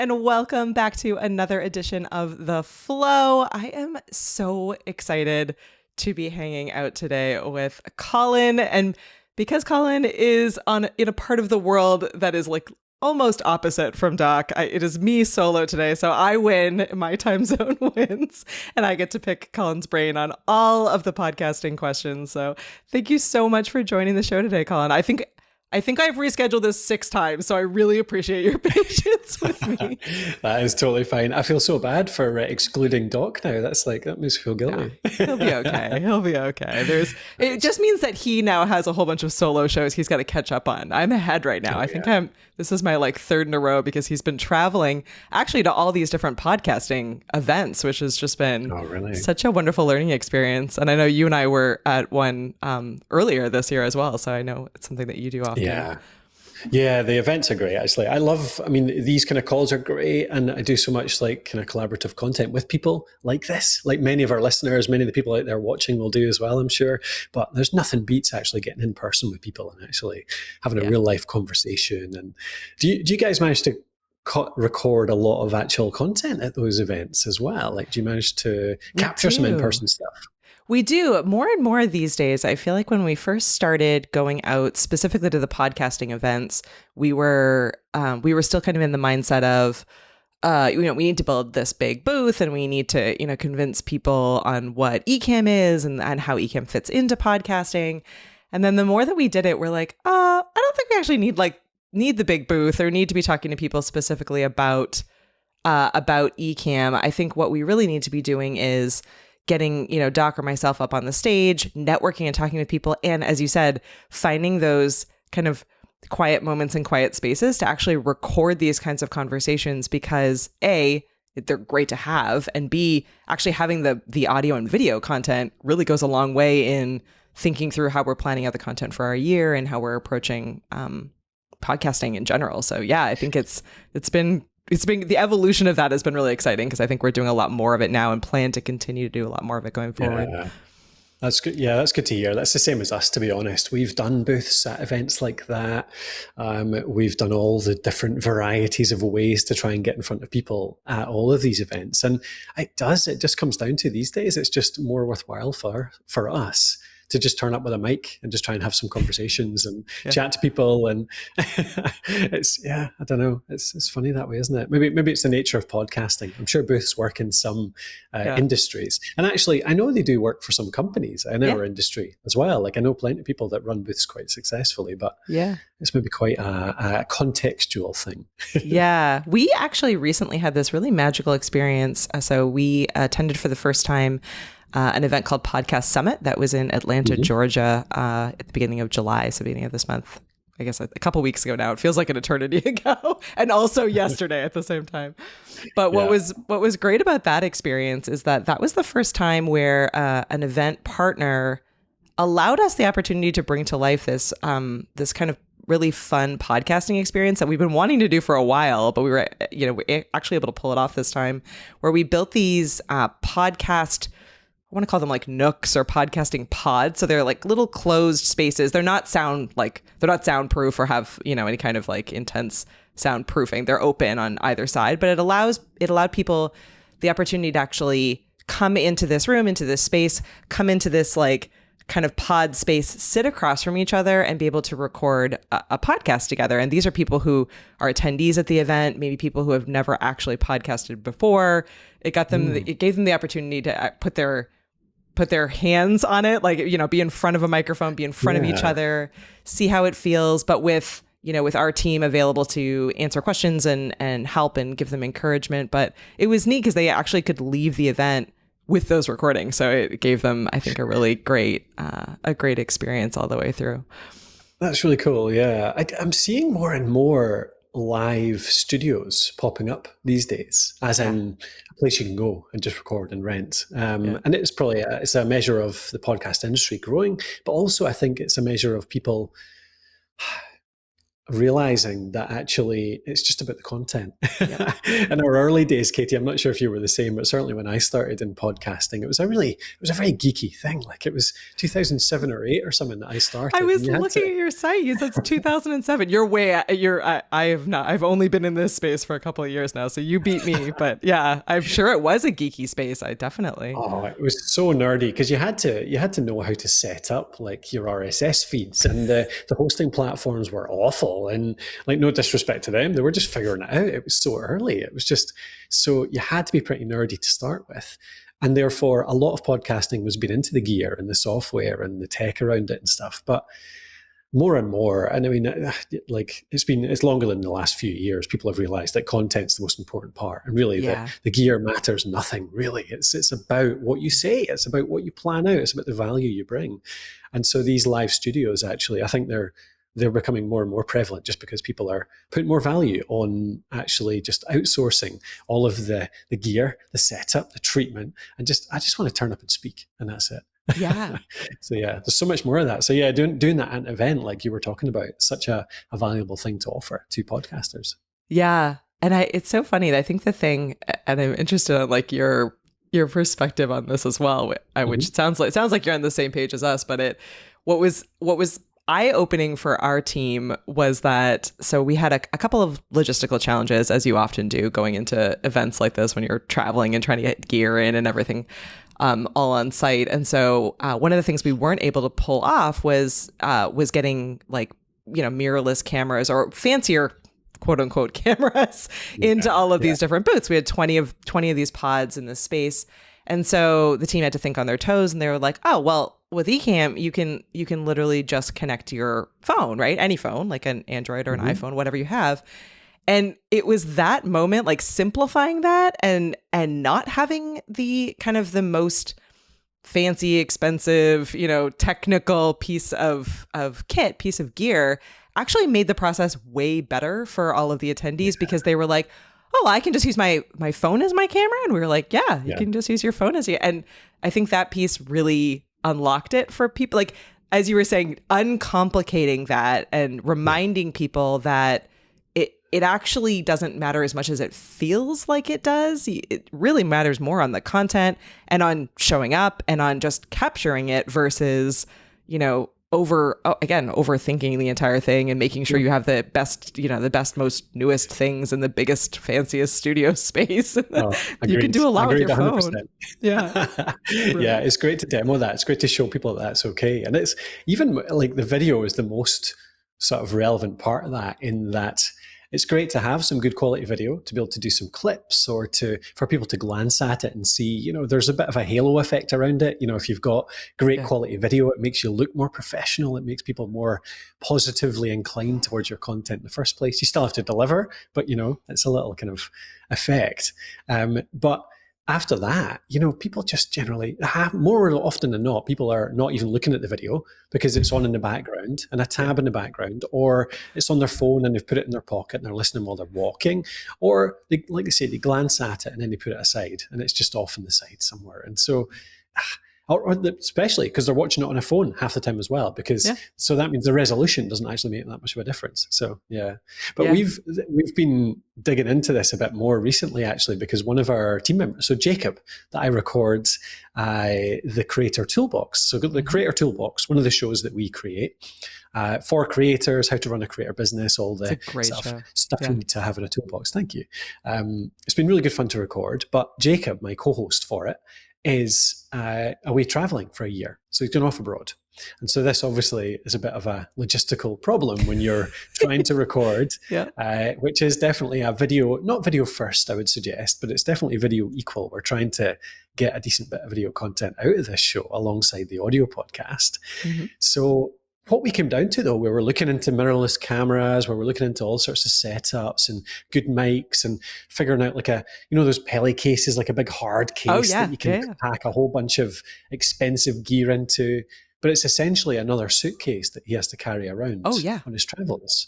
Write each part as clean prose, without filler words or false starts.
and welcome back to another edition of The Flow. I am so excited to be hanging out today with Colin, and because Colin is in a part of the world that is like almost opposite from Doc, it is me solo today, so I win. My time zone wins, and I get to pick Colin's brain on all of the podcasting questions. So thank you so much for joining the show today, Colin. I think I've rescheduled this 6 times, so I really appreciate your patience with me. That is totally fine. I feel so bad for excluding Doc now. That makes me feel guilty. Yeah, he'll be okay. He'll be okay. It just means that he now has a whole bunch of solo shows he's got to catch up on. I'm ahead right now. This is my 3rd in a row because he's been traveling actually to all these different podcasting events, which has just been such a wonderful learning experience. And I know you and I were at one earlier this year as well. So I know it's something that you do often. Yeah, the events are great, actually. These kind of calls are great, and I do so much kind of collaborative content with people like this, like many of our listeners, many of the people out there watching will do as well, I'm sure. But there's nothing beats actually getting in person with people and actually having a real life conversation. And do you guys manage to record a lot of actual content at those events as well? Do you manage to capture some in-person stuff? We do more and more these days. I feel like when we first started going out specifically to the podcasting events, we were still kind of in the mindset of, we need to build this big booth and we need to, convince people on what Ecamm is and how Ecamm fits into podcasting. And then the more that we did it, we're like, I don't think we actually need the big booth or need to be talking to people specifically about Ecamm. I think what we really need to be doing is getting, Doc or myself up on the stage, networking and talking with people. And as you said, finding those kind of quiet moments and quiet spaces to actually record these kinds of conversations because A, they're great to have, and B, actually having the audio and video content really goes a long way in thinking through how we're planning out the content for our year and how we're approaching podcasting in general. So yeah, I think it's been the evolution of that has been really exciting because I think we're doing a lot more of it now and plan to continue to do a lot more of it going forward. Yeah. That's good. Yeah, that's good to hear. That's the same as us, to be honest. We've done booths at events like that. We've done all the different varieties of ways to try and get in front of people at all of these events. And it just comes down to these days, it's just more worthwhile for us to just turn up with a mic and just try and have some conversations and chat to people. And I don't know. It's funny that way, isn't it? Maybe it's the nature of podcasting. I'm sure booths work in some industries. And actually, I know they do work for some companies in our industry as well. I know plenty of people that run booths quite successfully, but it's maybe quite a contextual thing. Yeah. We actually recently had this really magical experience. So we attended for the first time an event called Podcast Summit that was in Atlanta, Georgia, at the beginning of July, so beginning of this month. I guess a couple weeks ago now. It feels like an eternity ago, and also yesterday at the same time. But what was great about that experience is that was the first time where an event partner allowed us the opportunity to bring to life this kind of really fun podcasting experience that we've been wanting to do for a while, but we were actually able to pull it off this time, where we built these podcast, I want to call them nooks or podcasting pods. So they're little closed spaces. They're not soundproof or have, any kind of intense soundproofing. They're open on either side, but it allowed people the opportunity to actually come into this room, into this space, come into this kind of pod space, sit across from each other and be able to record a podcast together. And these are people who are attendees at the event, maybe people who have never actually podcasted before. It gave them the opportunity to put their hands on it, be in front of a microphone, be in front of each other, see how it feels, but with our team available to answer questions and help and give them encouragement. But it was neat because they actually could leave the event with those recordings. So it gave them, I think, a really great experience all the way through. That's really cool. Yeah. I'm seeing more and more live studios popping up these days, as in a place you can go and just record and rent. And it's probably it's a measure of the podcast industry growing, but also I think it's a measure of people realizing that actually it's just about the content. Yep. In our early days, Katie, I'm not sure if you were the same, but certainly when I started in podcasting, it was a very geeky thing. Like it was 2007 or 8 or something that I started. I was looking at your site. You said it's 2007. I've only been in this space for a couple of years now, so you beat me. But yeah, I'm sure it was a geeky space. I definitely. Oh, it was so nerdy because you had to know how to set up like your RSS feeds, and the hosting platforms were awful. And like, no disrespect to them, they were just figuring it out. It was so early. It was just, so you had to be pretty nerdy to start with. And therefore, a lot of podcasting was being into the gear and the software and the tech around it and stuff. But more and more, and I mean, like it's longer than the last few years, people have realized that content's the most important part. And really, the gear matters nothing, really. It's about what you say. It's about what you plan out. It's about the value you bring. And so these live studios, actually, I think they're becoming more and more prevalent just because people are putting more value on actually just outsourcing all of the gear, the setup, the treatment, and I just want to turn up and speak, and that's it. Yeah. So yeah, there's so much more of that. So yeah, doing that at an event like you were talking about, such a valuable thing to offer to podcasters. Yeah. And it's so funny. I think the thing, and I'm interested in like your perspective on this as well, which it sounds like you're on the same page as us, but what was eye-opening for our team was that, so we had a couple of logistical challenges, as you often do, going into events like this when you're traveling and trying to get gear in and everything all on site. And so one of the things we weren't able to pull off was getting like, mirrorless cameras or fancier quote unquote cameras into all of these different booths. We had 20 of these pods in this space. And so the team had to think on their toes, and they were like, oh, well, with Ecamm, you can literally just connect to your phone, right? Any phone, like an Android or an iPhone, whatever you have. And it was that moment, like simplifying that and not having the kind of the most fancy, expensive, technical piece of gear actually made the process way better for all of the attendees because they were like, oh, I can just use my phone as my camera. And we were like, yeah, you can just use your phone as and I think that piece really unlocked it for people. Like, as you were saying, uncomplicating that and reminding people that it actually doesn't matter as much as it feels like it does. It really matters more on the content and on showing up and on just capturing it versus, overthinking the entire thing and making sure you have the best, most newest things in the biggest, fanciest studio space. You can do a lot with your 100%. Phone. Yeah. Yeah, it's great to demo that. It's great to show people that that's okay. And it's even like the video is the most sort of relevant part of that, in that it's great to have some good quality video, to be able to do some clips or for people to glance at it and see, there's a bit of a halo effect around it. If you've got great quality video, it makes you look more professional. It makes people more positively inclined towards your content in the first place. You still have to deliver, but it's a little kind of effect. But after that, people just generally, more often than not, people are not even looking at the video because it's on in the background and a tab in the background, or it's on their phone and they've put it in their pocket and they're listening while they're walking, or like they say, they glance at it and then they put it aside and it's just off in the side somewhere. And so, or especially because they're watching it on a phone half the time as well, because so that means the resolution doesn't actually make that much of a difference. So but we've been digging into this a bit more recently, actually, because one of our team members, so Jacob, that I record the Creator Toolbox. So the Creator Toolbox, one of the shows that we create for creators, how to run a creator business, all the stuff you need to have in a toolbox. Thank you. It's been really good fun to record. But Jacob, my co-host for it, is away traveling for a year. So he's going off abroad. And so this obviously is a bit of a logistical problem when you're trying to record, which is definitely a video, not video first, I would suggest, but it's definitely video equal. We're trying to get a decent bit of video content out of this show alongside the audio podcast. So what we came down to, though, we were looking into mirrorless cameras, where we're looking into all sorts of setups and good mics and figuring out like those Peli cases, like a big hard case that you can pack a whole bunch of expensive gear into. But it's essentially another suitcase that he has to carry around on his travels.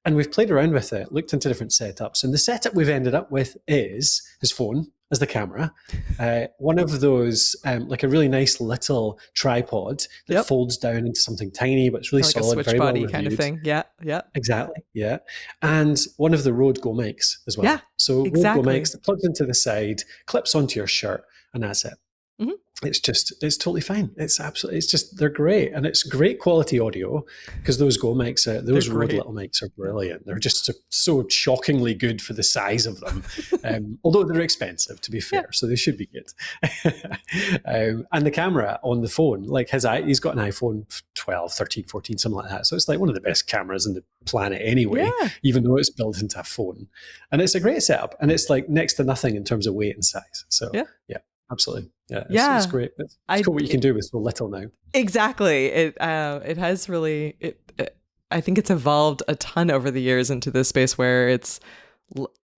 And we've played around with it, looked into different setups. And the setup we've ended up with is his phone as the camera, one of those, like a really nice little tripod that folds down into something tiny, but it's really like solid, a switch very well body reviewed. kind of thing. Yeah. Exactly, yeah. And one of the Rode Go mics as well. Yeah, so exactly. Rode Go mics that plugs into the side, clips onto your shirt, and that's it. Mm-hmm. It's totally fine. They're great. And it's great quality audio because those Go mics, those Rode little mics are brilliant. They're just so shockingly good for the size of them. Although they're expensive, to be fair, so they should be good. And the camera on the phone, like he's got an iPhone 12, 13, 14, something like that. So it's like one of the best cameras in the planet anyway, even though it's built into a phone. And it's a great setup. And it's like next to nothing in terms of weight and size. So yeah. Absolutely. Yeah. It's great. It's cool what you can do with so little now. Exactly. It has really, I think it's evolved a ton over the years into this space where it's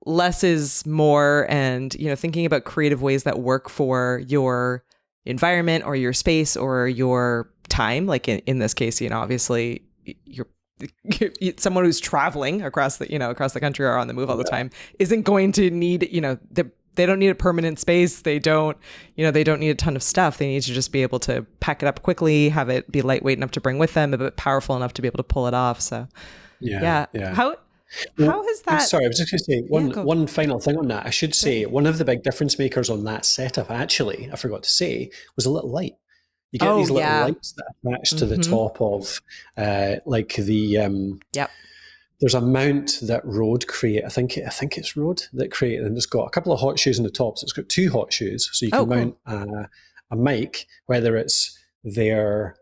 less is more, and, thinking about creative ways that work for your environment or your space or your time. Like in this case, obviously you're someone who's traveling across the country or on the move all the time isn't going to need, they don't need a permanent space. They don't need a ton of stuff. They need to just be able to pack it up quickly, have it be lightweight enough to bring with them, but powerful enough to be able to pull it off. So yeah. How has that? Sorry, I was just going to say one final thing on that. I should say one of the big difference makers on that setup, actually, I forgot to say, was a little light. You get these little lights that attach to the top of like the There's a mount that Rode create. I think it's Rode that created, and it's got a couple of hot shoes in the top. So it's got two hot shoes, so you can mount a mic, whether it's their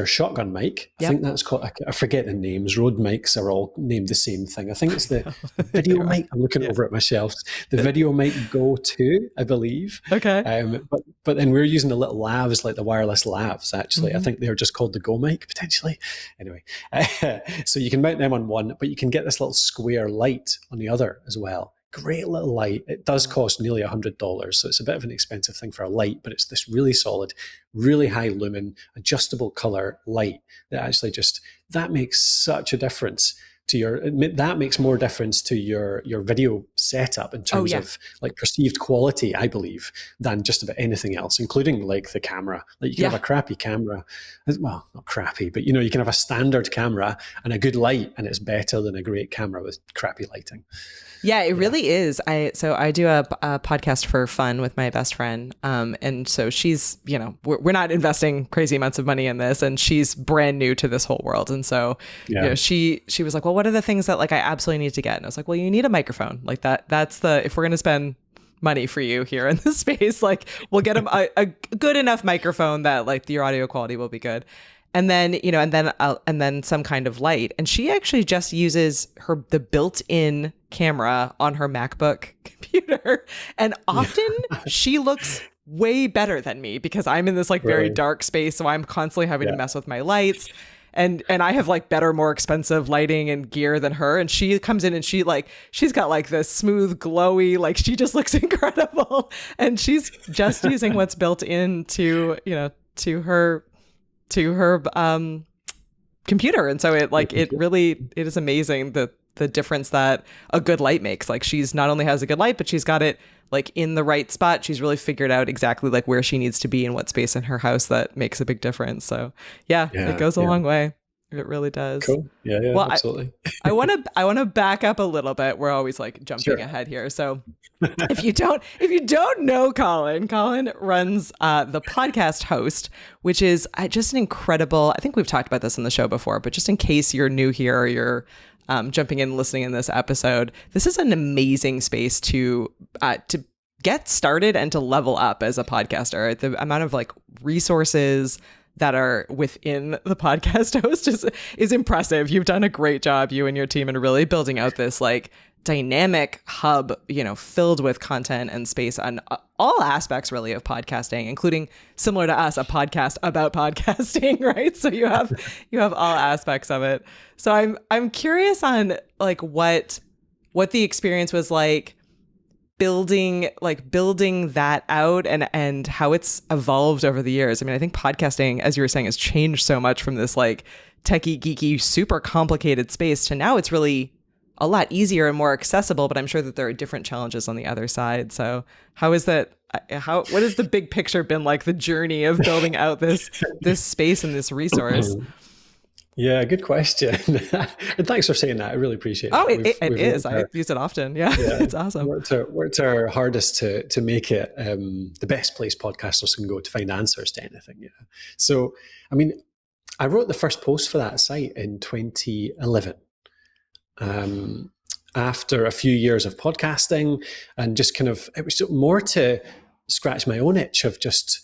shotgun mic. I think that's called. I forget the names. Rode mics are all named the same thing. I think it's the video mic. I'm looking over at my shelves. The video mic Go 2, I believe. Okay. But then we're using the little lavs, like the wireless lavs. Actually, I think they're just called the Go mic potentially. Anyway, so you can mount them on one, but you can get this little square light on the other as well. Great little light. It does cost nearly $100, so it's a bit of an expensive thing for a light, but it's this really solid, really high lumen, adjustable color light that actually that makes such a difference that makes more difference to your video setup in terms of like perceived quality, I believe, than just about anything else, including like the camera. Like you can have a crappy camera, well, not crappy, but you can have a standard camera and a good light, and it's better than a great camera with crappy lighting. Yeah, it really is. I do a podcast for fun with my best friend. And so she's, we're not investing crazy amounts of money in this, and she's brand new to this whole world. And so, she was like, well, what are the things that like I absolutely need to get? And I was like, well, you need a microphone. Like that's if we're going to spend money for you here in this space, like we'll get a good enough microphone that like your audio quality will be good. And then, and then some kind of light. And she actually just uses the built-in camera on her MacBook computer. And often she looks way better than me because I'm in this like very dark space. So I'm constantly having to mess with my lights. And I have like better, more expensive lighting and gear than her. And she comes in and she's got like this smooth, glowy, like she just looks incredible. And she's just using what's built into, to her computer. And so it is amazing the difference that a good light makes. Like she's not only has a good light, but she's got it like in the right spot. She's really figured out exactly like where she needs to be and what space in her house that makes a big difference. So it goes a long way. It really does. Cool. Yeah, well, absolutely. I want to back up a little bit. We're always like jumping ahead here. So if you don't know Colin runs the Podcast Host, which is just an incredible, I think we've talked about this in the show before, but just in case you're new here or you're jumping in and listening in this episode, this is an amazing space to get started and to level up as a podcaster. The amount of like resources that are within the Podcast Host is impressive. You've done a great job, you and your team, in really building out this like dynamic hub, filled with content and space on all aspects really of podcasting, including, similar to us, a podcast about podcasting, right? So you have all aspects of it. So I'm curious on like what the experience was like building that out and how it's evolved over the years. I mean, I think podcasting, as you were saying, has changed so much from this like techie, geeky, super complicated space to now it's really a lot easier and more accessible, but I'm sure that there are different challenges on the other side. So how is that? What has the big picture been like, the journey of building out this space and this resource? Yeah, good question. And thanks for saying that. I really appreciate it. Oh, it is. I use it often. Yeah, it's awesome. Worked our hardest to make it the best place podcasters can go to find answers to anything. Yeah. So, I mean, I wrote the first post for that site in 2011. After a few years of podcasting, and just kind of, it was more to scratch my own itch of just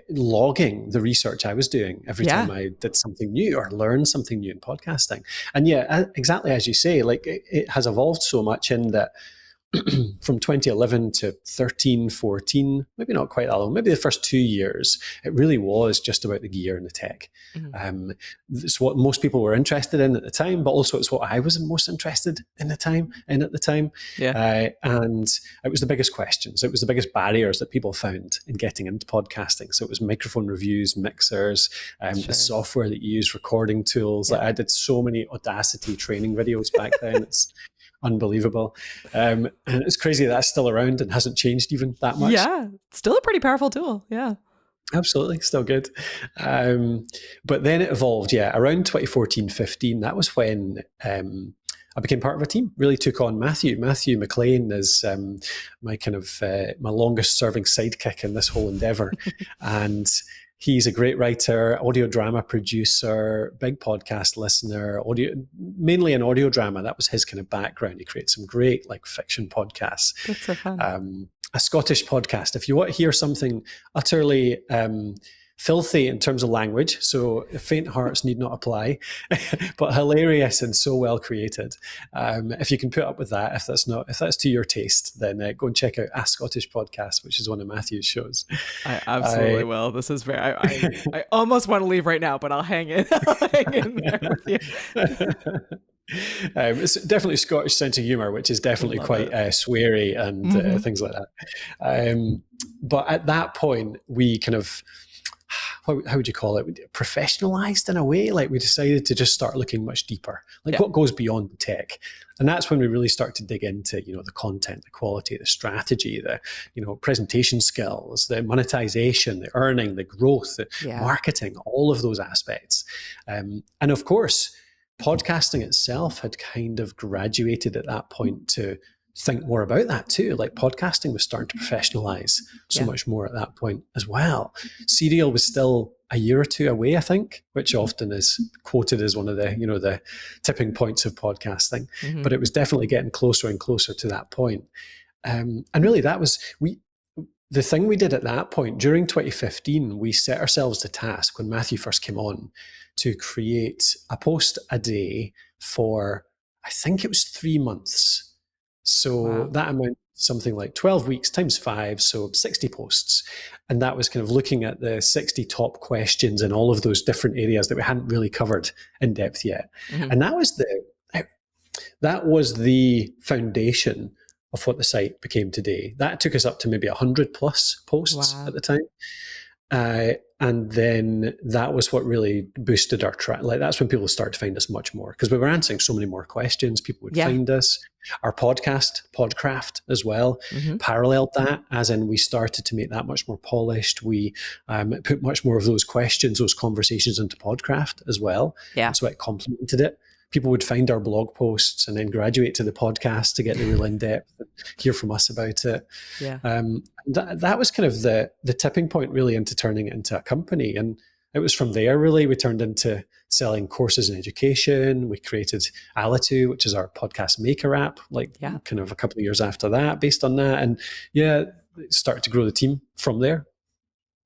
logging the research I was doing every time I did something new or learned something new in podcasting. And yeah, exactly as you say, like it has evolved so much in that from 2011 to 13, 14, maybe not quite that long, maybe the first 2 years, it really was just about the gear and the tech. Mm-hmm. It's what most people were interested in at the time, but also it's what I was most interested in at the time. Yeah. And it was the biggest questions. It was the biggest barriers that people found in getting into podcasting. So it was microphone reviews, mixers, the software that you use, recording tools. Yeah. Like I did so many Audacity training videos back then. It's unbelievable. And it's crazy that's still around and hasn't changed even that much. Yeah, still a pretty powerful tool. Yeah. Absolutely, still good. But then it evolved, around 2014, 15. That was when I became part of a team, really took on Matthew. Matthew McLean is my kind of my longest serving sidekick in this whole endeavor. And he's a great writer, audio drama producer, big podcast listener, mainly in audio drama. That was his kind of background. He created some great like fiction podcasts. That's so fun. A Scottish podcast. If you want to hear something utterly filthy in terms of language, so faint hearts need not apply, but hilarious and so well created. If you can put up with that, if that's to your taste, then go and check out A Scottish Podcast, which is one of Matthew's shows. I absolutely will. This is very. I almost want to leave right now, but I'll hang in. I'll hang in there with you. It's definitely Scottish sense of humour, which is definitely quite sweary and things like that. But at that point, we kind of, how would you call it? Professionalized in a way. Like we decided to just start looking much deeper, like what goes beyond the tech. And that's when we really start to dig into, the content, the quality, the strategy, the, presentation skills, the monetization, the earning, the growth, the marketing, all of those aspects. And of course, podcasting itself had kind of graduated at that point to think more about that too. Like podcasting was starting to professionalize so much more at that point as well. Serial was still a year or two away, I think, which often is quoted as one of the, the tipping points of podcasting. Mm-hmm. But it was definitely getting closer and closer to that point. And really that was, the thing we did at that point, during 2015, we set ourselves the task when Matthew first came on to create a post a day for, I think it was 3 months. So that amount, something like 12 weeks times 5, so 60 posts. And that was kind of looking at the 60 top questions in all of those different areas that we hadn't really covered in depth yet. Mm-hmm. And that was the foundation of what the site became today. That took us up to maybe 100 plus posts at the time. And then that was what really boosted our track. Like that's when people started to find us much more because we were answering so many more questions. People would find us. Our podcast, Podcraft as well, paralleled that, as in we started to make that much more polished. We put much more of those questions, those conversations into Podcraft as well. Yeah. And so it complemented it. People would find our blog posts and then graduate to the podcast to get the real in-depth and hear from us about it. Yeah. That was kind of the tipping point really into turning it into a company. And it was from there really we turned into selling courses in education. We created Alitu, which is our podcast maker app, kind of a couple of years after that based on that. And started to grow the team from there.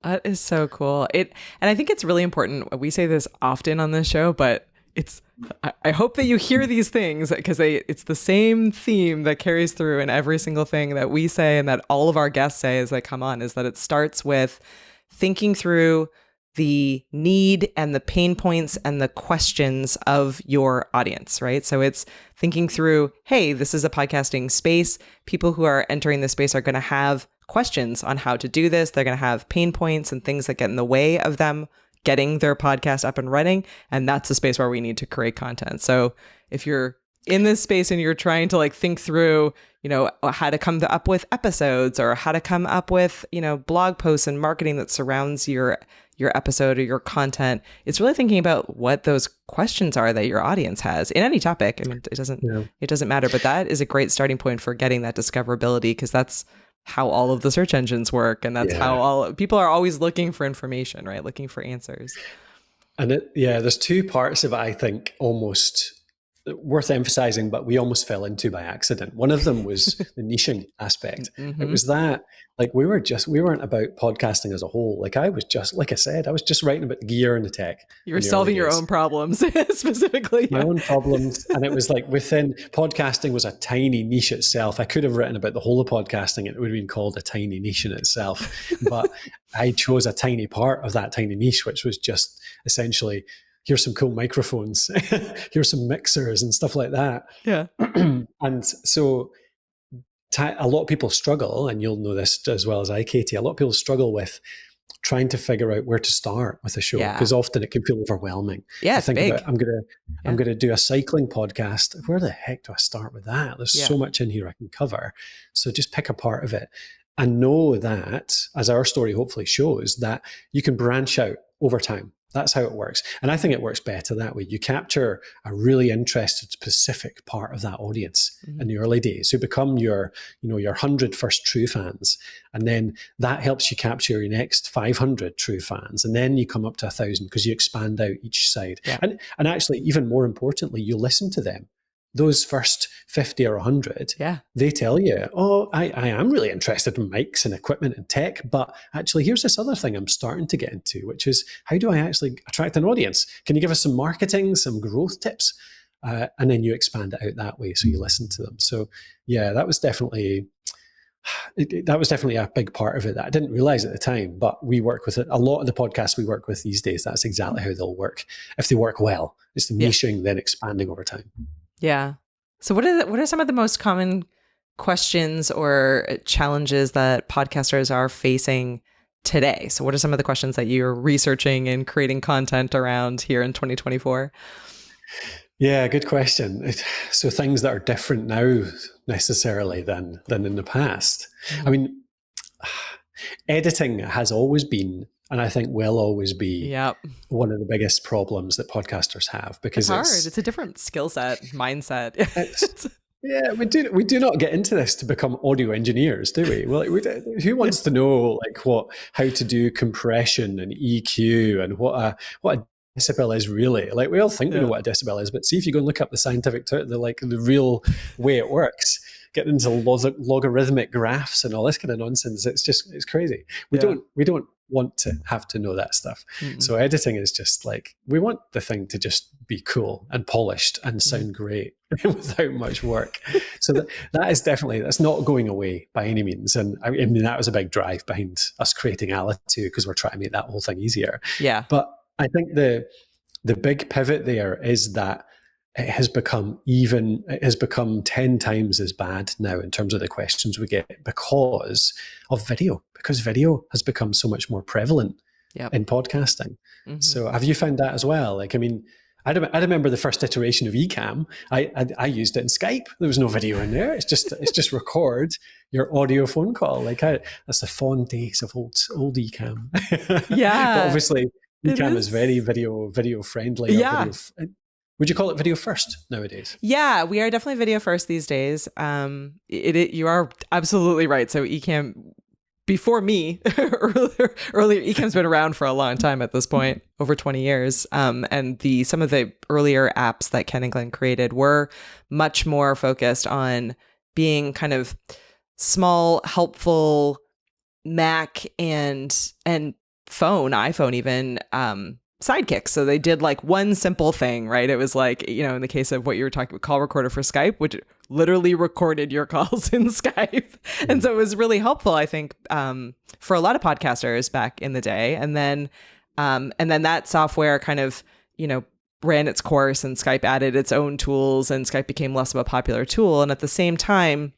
That is so cool. And I think it's really important. We say this often on this show, but I hope that you hear these things because it's the same theme that carries through in every single thing that we say and that all of our guests say as they come on, is that it starts with thinking through the need and the pain points and the questions of your audience, right? So it's thinking through, hey, this is a podcasting space. People who are entering this space are going to have questions on how to do this. They're going to have pain points and things that get in the way of them getting their podcast up and running. And that's the space where we need to create content. So if you're in this space and you're trying to like think through, how to come up with episodes or how to come up with, blog posts and marketing that surrounds your episode or your content, it's really thinking about what those questions are that your audience has in any topic. I mean, it doesn't matter, but that is a great starting point for getting that discoverability, because that's how all of the search engines work. And that's how all people are always looking for information, right? Looking for answers. And there's two parts of it, I think, almost worth emphasizing, but we almost fell into by accident. One of them was the niching aspect. Mm-hmm. It was that, like, we weren't about podcasting as a whole. Like, I was just writing about the gear and the tech. You were solving your own problems specifically. My own problems. And it was like within podcasting was a tiny niche itself. I could have written about the whole of podcasting. It would have been called a tiny niche in itself. But I chose a tiny part of that tiny niche, which was just essentially, here's some cool microphones, here's some mixers and stuff like that. Yeah. And so a lot of people struggle, and you'll know this as well as I, Katie, a lot of people struggle with trying to figure out where to start with a show, because often it can feel overwhelming. Yeah, it's big. I'm going to do a cycling podcast. Where the heck do I start with that? There's so much in here I can cover. So just pick a part of it and know that, as our story hopefully shows, that you can branch out over time. That's how it works. And I think it works better that way. You capture a really interested, specific part of that audience in the early days who become your 100 first true fans. And then that helps you capture your next 500 true fans. And then you come up to 1,000 because you expand out each side. Yeah. And actually, even more importantly, you listen to them. Those first 50 or 100, they tell you, I am really interested in mics and equipment and tech, but actually here's this other thing I'm starting to get into, which is, how do I actually attract an audience? Can you give us some marketing, some growth tips? And then you expand it out that way, so you listen to them. So that was definitely a big part of it that I didn't realize at the time, but we work with it. A lot of the podcasts we work with these days, that's exactly how they'll work. If they work well, it's the niching, then expanding over time. Yeah. So what are some of the most common questions or challenges that podcasters are facing today? So what are some of the questions that you're researching and creating content around here in 2024? Yeah, good question. So things that are different now necessarily than in the past. I mean, editing has always been, and I think will always be, one of the biggest problems that podcasters have, because it's hard. It's a different skill set, mindset. We do not get into this to become audio engineers, do we? Well, who wants to know how to do compression and EQ and what a decibel is really? Like, we all think we know what a decibel is, but see if you go and look up the scientific the real way it works. Get into logarithmic graphs and all this kind of nonsense. It's crazy. We don't want to have to know that stuff. Mm-hmm. So editing is just like, we want the thing to just be cool and polished and sound great without much work. So that's not going away by any means. And I mean, that was a big drive behind us creating Alitu, because we're trying to make that whole thing easier. Yeah. But I think the big pivot there is that it has become 10 times as bad now in terms of the questions we get because of video, because video has become so much more prevalent in podcasting. Mm-hmm. So have you found that as well? Like, I mean, I remember the first iteration of Ecamm. I used it in Skype. There was no video in there. It's just record your audio phone call. That's the fond days of old Ecamm. Yeah. But obviously Ecamm is very video friendly. Yeah. Would you call it video first nowadays? Yeah, we are definitely video first these days. You are absolutely right. So Ecamm, before me, earlier, Ecamm's been around for a long time at this point, over 20 years. And some of the earlier apps that Ken and Glenn created were much more focused on being kind of small, helpful Mac and iPhone even, sidekicks. So they did like one simple thing, right? It was like, in the case of what you were talking about, call recorder for Skype, which literally recorded your calls in Skype. And so it was really helpful, I think, for a lot of podcasters back in the day. And then that software kind of, ran its course, and Skype added its own tools, and Skype became less of a popular tool. And at the same time,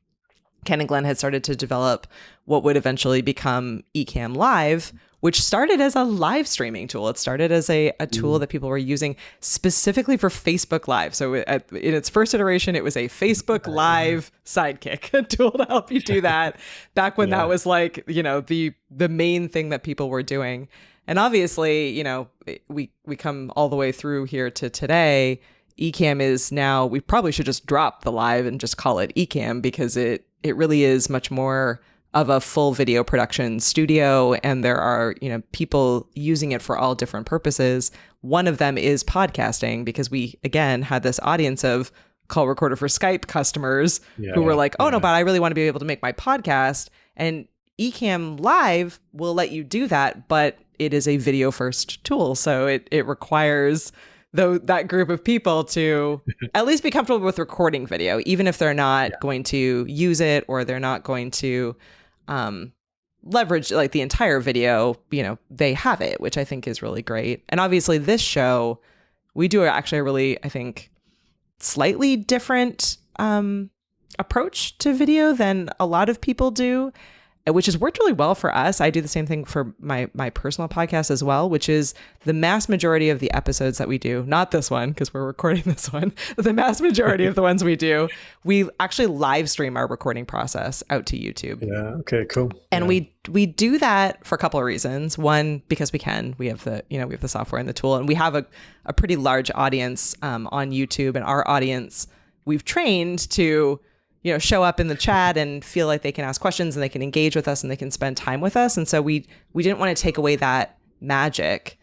Ken and Glenn had started to develop what would eventually become Ecamm Live, which started as a live streaming tool. It started as a tool that people were using specifically for Facebook Live. So in its first iteration, it was a Facebook Live sidekick, a tool to help you do that back when that was like, the main thing that people were doing. And obviously, we come all the way through here to today. Ecamm is now, we probably should just drop the live and just call it Ecamm, because it really is much more of a full video production studio, and there are people using it for all different purposes. One of them is podcasting, because we again had this audience of call recorder for Skype customers who were like, no, but I really want to be able to make my podcast, and Ecamm Live will let you do that, but it is a video first tool, so it requires that group of people to at least be comfortable with recording video, even if they're not going to use it, or they're not going to leverage like the entire video, they have it, which I think is really great. And obviously this show, we do actually a really, I think, slightly different approach to video than a lot of people do, which has worked really well for us. I do the same thing for my personal podcast as well, which is the mass majority of the episodes that we do, not this one, because we're recording this one, but the mass majority of the ones we do, we actually live stream our recording process out to YouTube. Yeah. Okay, cool. And we do that for a couple of reasons. One, because we can. We have the software and the tool, and we have a pretty large audience on YouTube, and our audience, we've trained to show up in the chat and feel like they can ask questions and they can engage with us and they can spend time with us. And so we didn't want to take away that magic,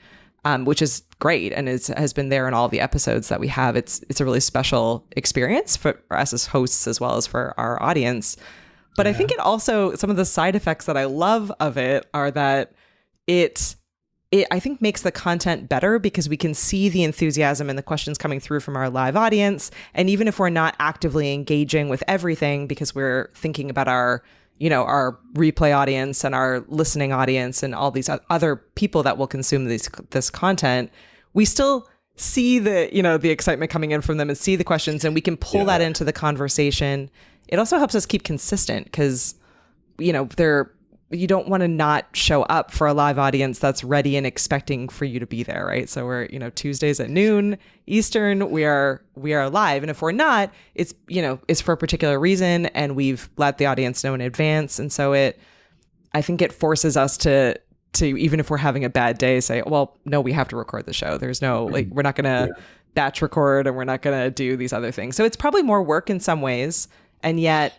which is great and has been there in all the episodes that we have. It's a really special experience for us as hosts as well as for our audience. But I think it also, some of the side effects that I love of it are that it I think makes the content better, because we can see the enthusiasm and the questions coming through from our live audience. And even if we're not actively engaging with everything, because we're thinking about our replay audience and our listening audience and all these other people that will consume this content, we still see the excitement coming in from them and see the questions, and we can pull that into the conversation. It also helps us keep consistent, because, you don't want to not show up for a live audience that's ready and expecting for you to be there, right? So we're, Tuesdays at noon Eastern, we are live. And if we're not, it's for a particular reason, and we've let the audience know in advance. And so I think it forces us to even if we're having a bad day, say, well, no, we have to record the show. There's no, we're not going to batch record, and we're not going to do these other things. So it's probably more work in some ways, and yet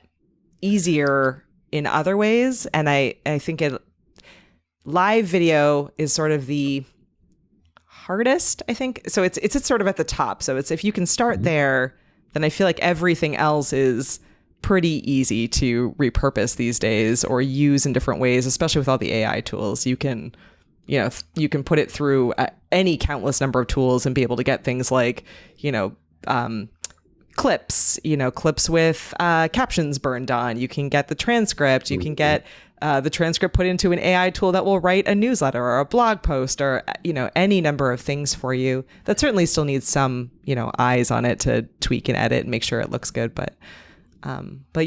easier in other ways. And I think live video is sort of the hardest, I think. So it's sort of at the top. So it's, if you can start there, then I feel like everything else is pretty easy to repurpose these days or use in different ways, especially with all the AI tools. You can put it through any countless number of tools and be able to get things like, clips with captions burned on. You can get the transcript. You can get the transcript put into an AI tool that will write a newsletter or a blog post or, any number of things for you. That certainly still needs some, eyes on it to tweak and edit and make sure it looks good. But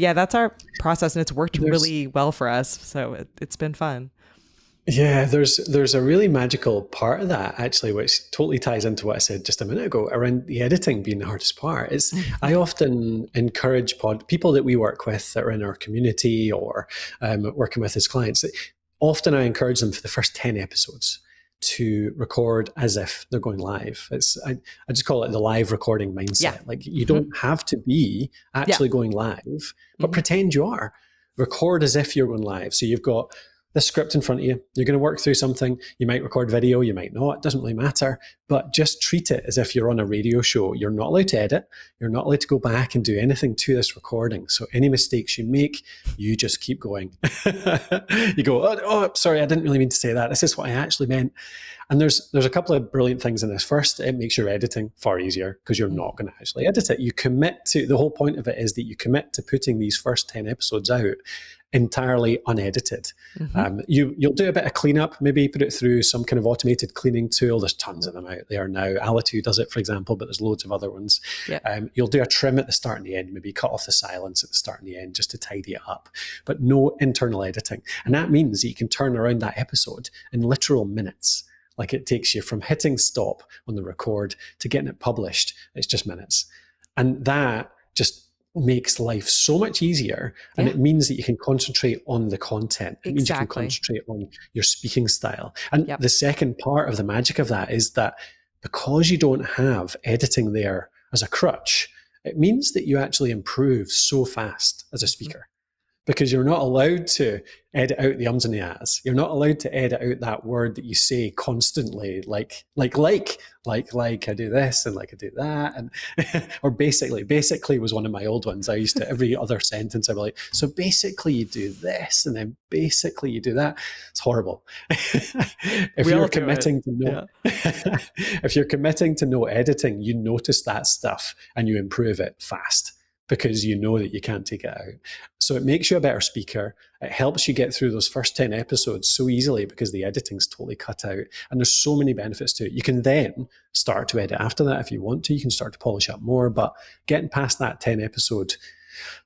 yeah, that's our process, and it's worked really well for us. So it's been fun. Yeah, there's a really magical part of that, actually, which totally ties into what I said just a minute ago around the editing being the hardest part. Is I often encourage people that we work with that are in our community or working with as clients, often I encourage them for the first 10 episodes to record as if they're going live. I just call it the live recording mindset. Yeah. Like, you don't have to be actually going live, but pretend you are. Record as if you're going live. So you've got the script in front of you. You're going to work through something. You might record video, you might not. It doesn't really matter. But just treat it as if you're on a radio show. You're not allowed to edit. You're not allowed to go back and do anything to this recording. So any mistakes you make, you just keep going. You go, oh, sorry, I didn't really mean to say that. This is what I actually meant. And there's a couple of brilliant things in this. First, it makes your editing far easier because you're not going to actually edit it. You commit to, the whole point of it is that you commit to putting these first 10 episodes out entirely unedited. You'll do a bit of cleanup, maybe put it through some kind of automated cleaning tool. There's tons of them out there now. Alitu does it, for example, but there's loads of other ones. You'll do a trim at the start and the end, maybe cut off the silence at the start and the end just to tidy it up, but no internal editing. And that means that you can turn around that episode in literal minutes. Like it takes you from hitting stop on the record to getting it published. It's just minutes. And that just makes life so much easier, and it means that you can concentrate on the content. It means you can concentrate on your speaking style. And the second part of the magic of that is that because you don't have editing there as a crutch, it means that you actually improve so fast as a speaker. Because you're not allowed to edit out the ums and the ahs. You're not allowed to edit out that word that you say constantly, like I do this and like I do that, and or basically was one of my old ones. I used to, every other sentence I'd be like, so basically you do this, and then basically you do that. It's horrible. If you're committing to no editing, you notice that stuff and you improve it fast, because you know that you can't take it out. So it makes you a better speaker. It helps you get through those first 10 episodes so easily because the editing's totally cut out. And there's so many benefits to it. You can then start to edit after that if you want to. You can start to polish up more. But getting past that 10 episode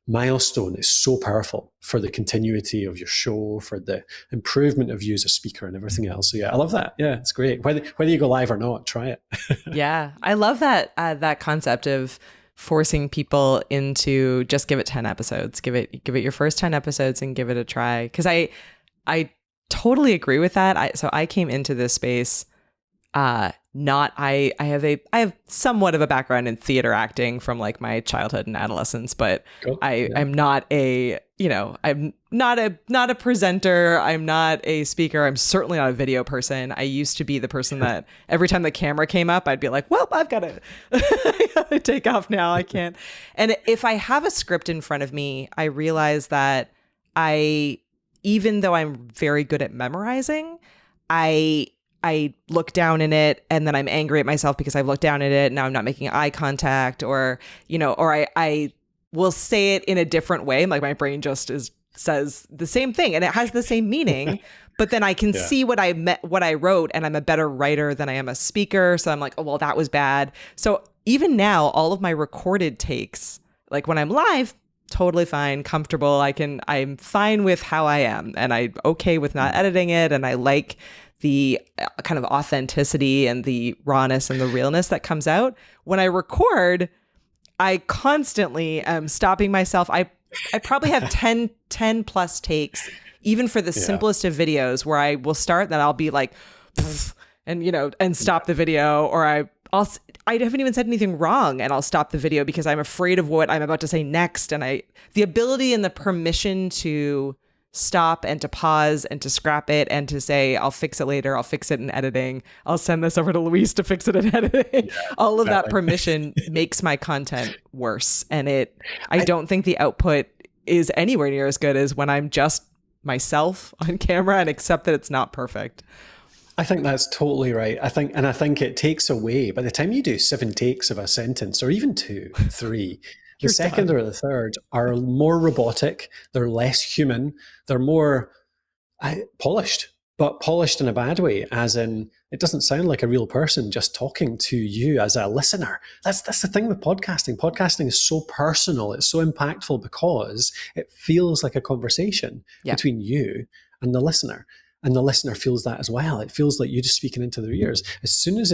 milestone is so powerful for the continuity of your show, for the improvement of you as a speaker and everything else. So yeah, I love that. Yeah, it's great. Whether you go live or not, try it. Yeah, I love that concept of forcing people into just give it 10 episodes, give it your first 10 episodes and give it a try. Cause I totally agree with that. So I came into this space, I have somewhat of a background in theater acting from like my childhood and adolescence, but I'm not a presenter. I'm not a speaker. I'm certainly not a video person. I used to be the person that every time the camera came up, I'd be like, well, I gotta take off now. I can't. And if I have a script in front of me, I realize that even though I'm very good at memorizing, I look down in it and then I'm angry at myself because I've looked down at it. Now I'm not making eye contact, or I will say it in a different way. Like my brain just says the same thing and it has the same meaning, but then I can see what I wrote, and I'm a better writer than I am a speaker. So I'm like, oh, well, that was bad. So even now, all of my recorded takes, like when I'm live, totally fine, comfortable. I'm fine with how I am, and I'm okay with not editing it. And I like the kind of authenticity and the rawness and the realness that comes out. When I record, I constantly am stopping myself. I probably have 10 plus takes, even for the simplest of videos, where I will start, then I'll be like, and stop the video, or I haven't even said anything wrong, and I'll stop the video because I'm afraid of what I'm about to say next. And the ability and the permission to stop and to pause and to scrap it and to say, I'll fix it later. I'll fix it in editing. I'll send this over to Luis to fix it in editing. All of that permission makes my content worse. And I don't think the output is anywhere near as good as when I'm just myself on camera and accept that it's not perfect. I think that's totally right. I think it takes away, by the time you do 7 takes of a sentence, or even 2, 3, the second or the third are more robotic, they're less human, they're more polished, but polished in a bad way, as in it doesn't sound like a real person just talking to you as a listener. That's the thing with podcasting. Podcasting is so personal, it's so impactful because it feels like a conversation between you and the listener. And the listener feels that as well. It feels like you're just speaking into their ears. As soon as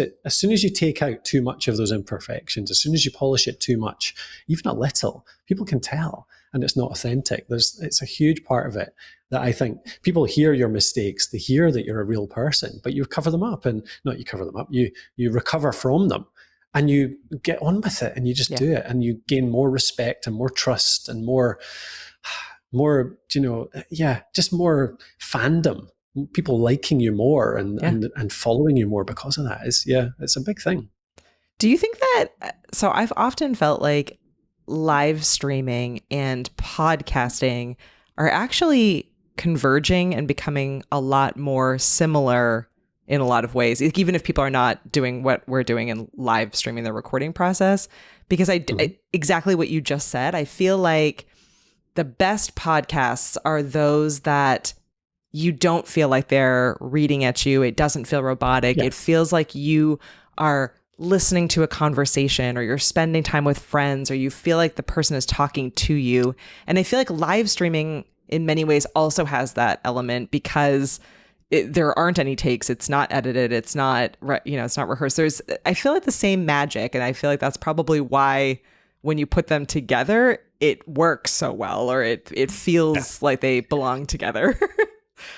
you take out too much of those imperfections, as soon as you polish it too much, even a little, people can tell, and it's not authentic. It's a huge part of it that I think people hear your mistakes. They hear that you're a real person, but you cover them up, and not you cover them up. You recover from them, and you get on with it, and you just do it, and you gain more respect and more trust and more, just more fandom. People liking you more and following you more because of that it's a big thing. Do you think that, so I've often felt like live streaming and podcasting are actually converging and becoming a lot more similar in a lot of ways, even if people are not doing what we're doing in live streaming the recording process. Because exactly what you just said, I feel like the best podcasts are those that you don't feel like they're reading at you. It doesn't feel robotic. Yeah. It feels like you are listening to a conversation, or you're spending time with friends, or you feel like the person is talking to you. And I feel like live streaming in many ways also has that element, because there aren't any takes. It's not edited. It's not, it's not rehearsed. I feel like the same magic. And I feel like that's probably why when you put them together, it works so well, or it feels like they belong together.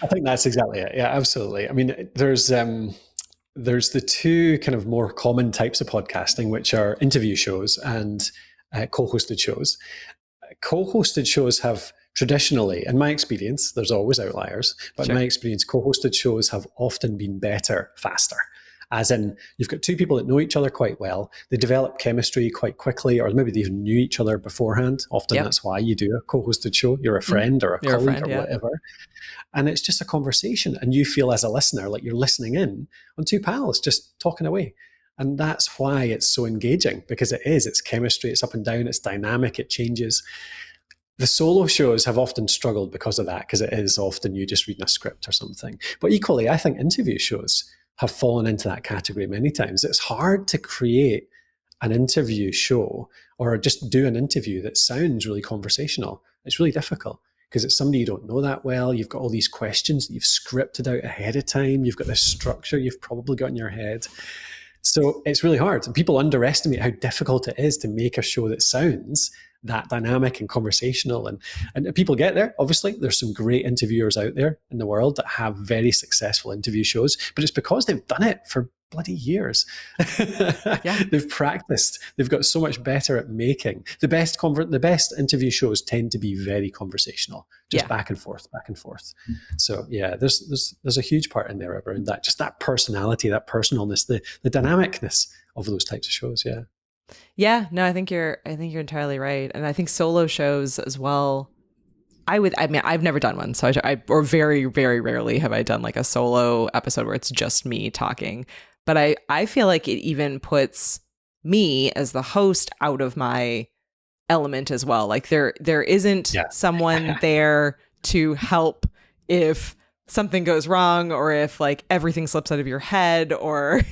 I think that's exactly it. Yeah, absolutely. I mean, there's the two kind of more common types of podcasting, which are interview shows and co-hosted shows. Co-hosted shows have traditionally, in my experience, there's always outliers, but in my experience, co-hosted shows have often been better, faster. As in, you've got two people that know each other quite well. They develop chemistry quite quickly, or maybe they even knew each other beforehand. Often that's why you do a co-hosted show. You're a friend or a colleague or whatever. And it's just a conversation. And you feel as a listener like you're listening in on two pals just talking away. And that's why it's so engaging, because it's chemistry, it's up and down, it's dynamic, it changes. The solo shows have often struggled because of that, because it is often you just reading a script or something. But equally, I think interview shows have fallen into that category many times. It's hard to create an interview show or just do an interview that sounds really conversational. It's really difficult because it's somebody you don't know that well. You've got all these questions that you've scripted out ahead of time. You've got this structure you've probably got in your head. So it's really hard. And people underestimate how difficult it is to make a show that sounds that dynamic and conversational. And people get there. Obviously, there's some great interviewers out there in the world that have very successful interview shows, but it's because they've done it for bloody years. They've practiced. They've got so much better at making. The best interview shows tend to be very conversational, just back and forth. So there's a huge part in there around that, just that personality, that personalness, the dynamicness of those types of shows. Yeah, no, I think you're entirely right. And I think solo shows as well. I've never done one. So or very, very rarely have I done like a solo episode where it's just me talking. But I feel like it even puts me as the host out of my element as well. Like there isn't someone there to help if something goes wrong, or if like everything slips out of your head, or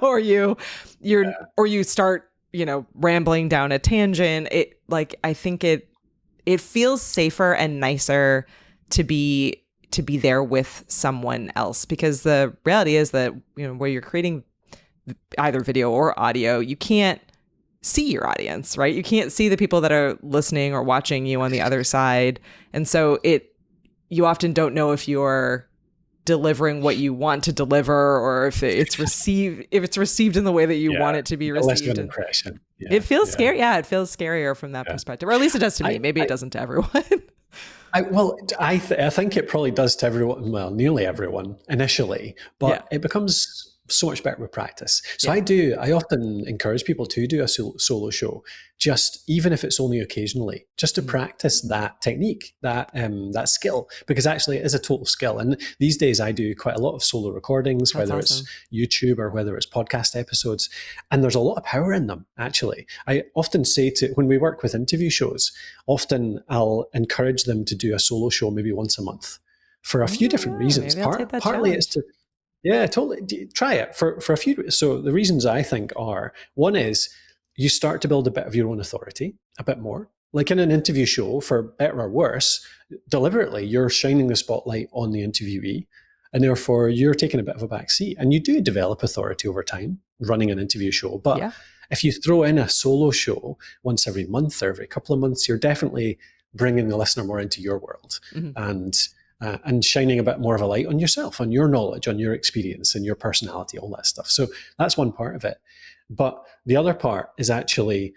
or you start rambling down a tangent. I think it feels safer and nicer to be there with someone else, because the reality is that where you're creating either video or audio, you can't see your audience, right? You can't see the people that are listening or watching you on the other side, and so you often don't know if you're delivering what you want to deliver, or if it's received in the way that you want it to be received. Impression. It feels scary. Yeah, it feels scarier from that perspective, or at least it does to me. Maybe it doesn't to everyone. I think it probably does to everyone. Well, nearly everyone initially, but it becomes so much better with practice. So I often encourage people to do a solo show, just even if it's only occasionally, just to practice that technique, that skill, because actually it is a total skill. And these days I do quite a lot of solo recordings, whether it's YouTube or whether it's podcast episodes, and there's a lot of power in them. Actually, I often say when we work with interview shows, often I'll encourage them to do a solo show maybe once a month for a few different reasons. Partly it's to totally. Try it for a few. So the reasons I think are, one is you start to build a bit of your own authority, a bit more. Like in an interview show, for better or worse, deliberately you're shining the spotlight on the interviewee, and therefore you're taking a bit of a back seat. And you do develop authority over time running an interview show. But if you throw in a solo show once every month or every couple of months, you're definitely bringing the listener more into your world. And shining a bit more of a light on yourself, on your knowledge, on your experience and your personality, all that stuff. So that's one part of it. But the other part is actually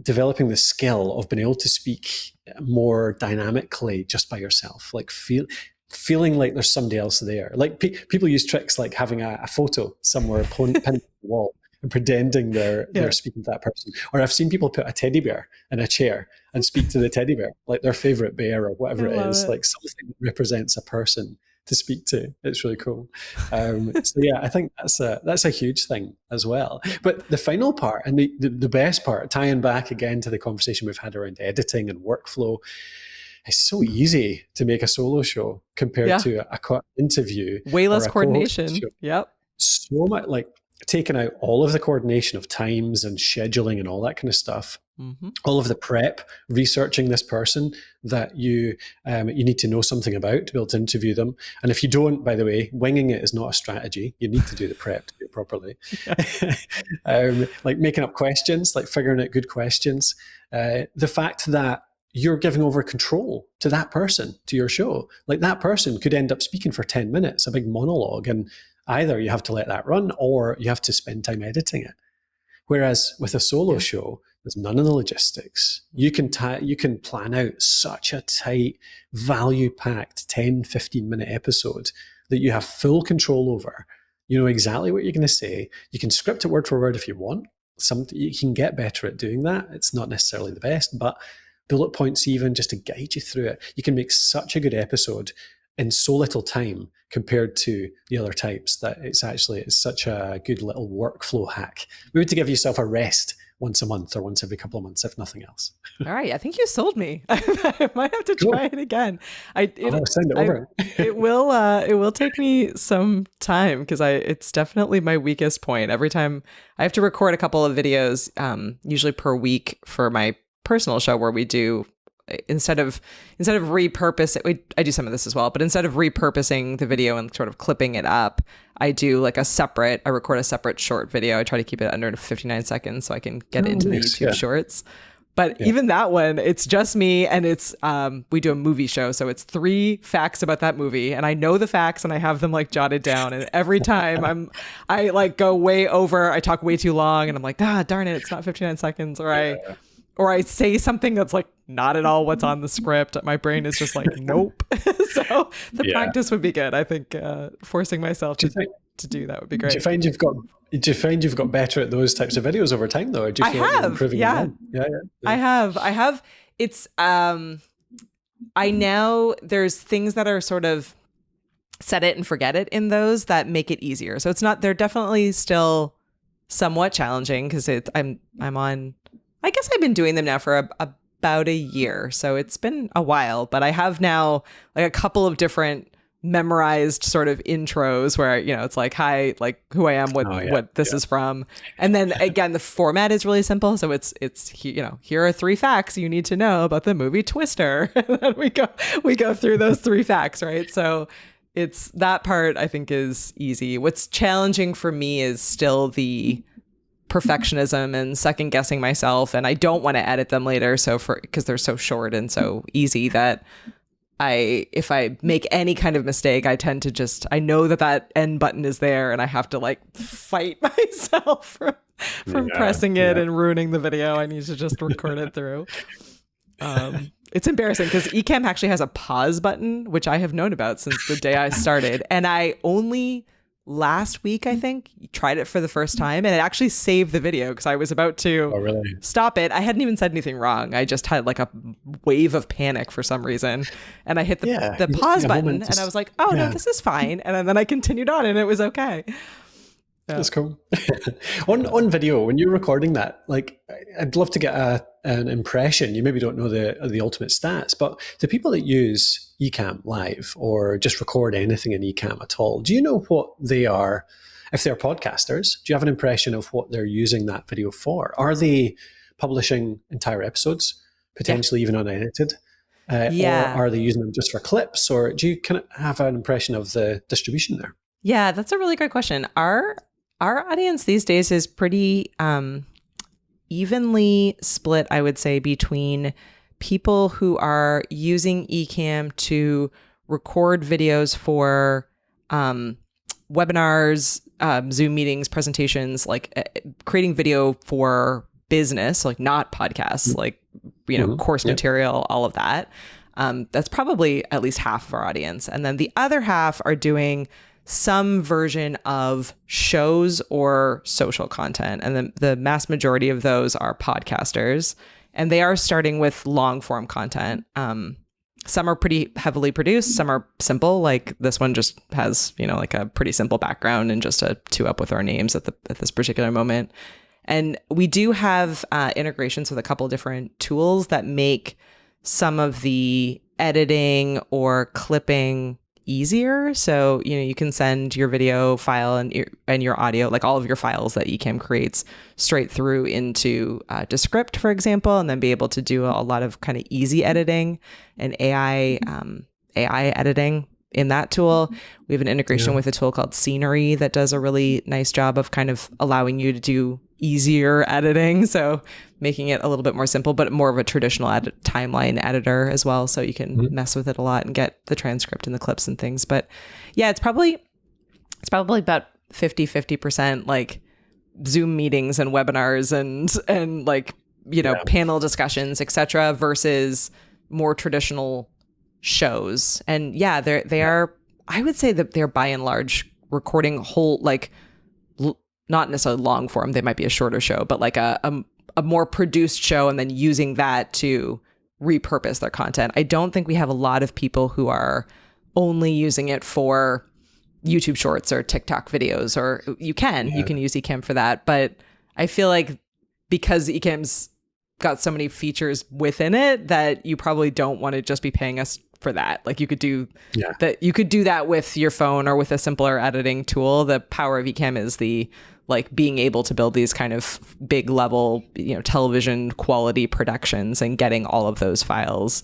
developing the skill of being able to speak more dynamically just by yourself, like feeling like there's somebody else there. Like people use tricks like having a photo somewhere pinned to the wall and pretending they're speaking to that person. Or I've seen people put a teddy bear in a chair and speak to the teddy bear, like their favorite bear or whatever it is, like something that represents a person to speak to. It's really cool. So yeah, I think that's a huge thing as well. But the final part and the best part, tying back again to the conversation we've had around editing and workflow, it's so easy to make a solo show compared to a interview. Way less coordination. Yep. So much, like taking out all of the coordination of times and scheduling and all that kind of stuff. Mm-hmm. All of the prep, researching this person that you need to know something about to be able to interview them. And if you don't, by the way, winging it is not a strategy. You need to do the prep to do it properly. Like making up questions, like figuring out good questions. The fact that you're giving over control to that person, to your show. Like that person could end up speaking for 10 minutes, a big monologue, and either you have to let that run or you have to spend time editing it. Whereas with a solo show, there's none of the logistics. You can plan out such a tight, value-packed 10, 15-minute episode that you have full control over. You know exactly what you're going to say. You can script it word for word if you want. You can get better at doing that. It's not necessarily the best, but bullet points even just to guide you through it. You can make such a good episode in so little time compared to the other types that it's such a good little workflow hack. Maybe to give yourself a rest once a month or once every couple of months, if nothing else. All right. I think you sold me. I might have to try it again. Send it over. It will take me some time because it's definitely my weakest point. Every time I have to record a couple of videos, usually per week for my personal show where we do, instead of repurpose, I do some of this as well, but instead of repurposing the video and sort of clipping it up, I do like I record a separate short video. I try to keep it under 59 seconds so I can get into the YouTube shorts. But even that one, it's just me, and it's we do a movie show, so it's 3 facts about that movie, and I know the facts and I have them like jotted down, and every time I like go way over, I talk way too long, and I'm like, darn it, it's not 59 seconds, or I say something that's like not at all what's on the script. My brain is just like, nope. So the practice would be good. I think forcing myself to do that would be great. Do you find you've got better at those types of videos over time though? Or do you feel like you're improving? Yeah. I have. It's I now there's things that are sort of set it and forget it in those that make it easier. So they're definitely still somewhat challenging because I'm on, I guess I've been doing them now for about a year. So it's been a while, but I have now like a couple of different memorized sort of intros where, it's like, hi, like who I am, what this is from. And then again, the format is really simple. So it's, here are 3 facts you need to know about the movie Twister. And then we go through those 3 facts, right? So it's that part I think is easy. What's challenging for me is still the perfectionism and second guessing myself, and I don't want to edit them later because they're so short and so easy that if I make any kind of mistake, I tend to I know that end button is there and I have to like fight myself from pressing it and ruining the video. I need to just record it through. It's embarrassing because Ecamm actually has a pause button, which I have known about since the day I started, and I only last week, I think, tried it for the first time, and it actually saved the video because I was about to stop it. I hadn't even said anything wrong. I just had like a wave of panic for some reason, and I hit the pause button, and I was like, no, this is fine. And then I continued on, and it was okay. Yeah. That's cool. on video, when you're recording that, like, I'd love to get an impression. You maybe don't know the ultimate stats, but the people that use Ecamm Live or just record anything in Ecamm at all, do you know what they are? If they're podcasters, do you have an impression of what they're using that video for? Are they publishing entire episodes, potentially even unedited? Or are they using them just for clips? Or do you kind of have an impression of the distribution there? Yeah, that's a really great question. Our audience these days is pretty evenly split, I would say, between people who are using Ecamm to record videos for webinars, Zoom meetings, presentations, like creating video for business, like not podcasts, like, course material, all of that. That's probably at least half of our audience. And then the other half are doing some version of shows or social content. And the mass majority of those are podcasters, and they are starting with long form content. Some are pretty heavily produced. Some are simple. Like this one just has, like a pretty simple background and just a 2-up with our names at this particular moment. And we do have integrations with a couple different tools that make some of the editing or clipping easier. So, you can send your video file and your audio, like all of your files that Ecamm creates, straight through into Descript, for example, and then be able to do a lot of kind of easy editing and AI editing in that tool. We have an integration with a tool called Scenery that does a really nice job of kind of allowing you to do easier editing. So making it a little bit more simple, but more of a traditional timeline editor as well. So you can mess with it a lot and get the transcript and the clips and things. But yeah, it's probably about 50% like Zoom meetings and webinars and like, panel discussions, etc., versus more traditional shows. And yeah, they are, I would say that they're by and large recording whole, like not necessarily long form. They might be a shorter show, but like a more produced show, and then using that to repurpose their content. I don't think we have a lot of people who are only using it for YouTube shorts or TikTok videos, or you can use Ecamm for that. But I feel like because Ecamm's got so many features within it that you probably don't want to just be paying us for that. Like you could do that. You could do that with your phone or with a simpler editing tool. The power of Ecamm is the like being able to build these kind of big level, television quality productions and getting all of those files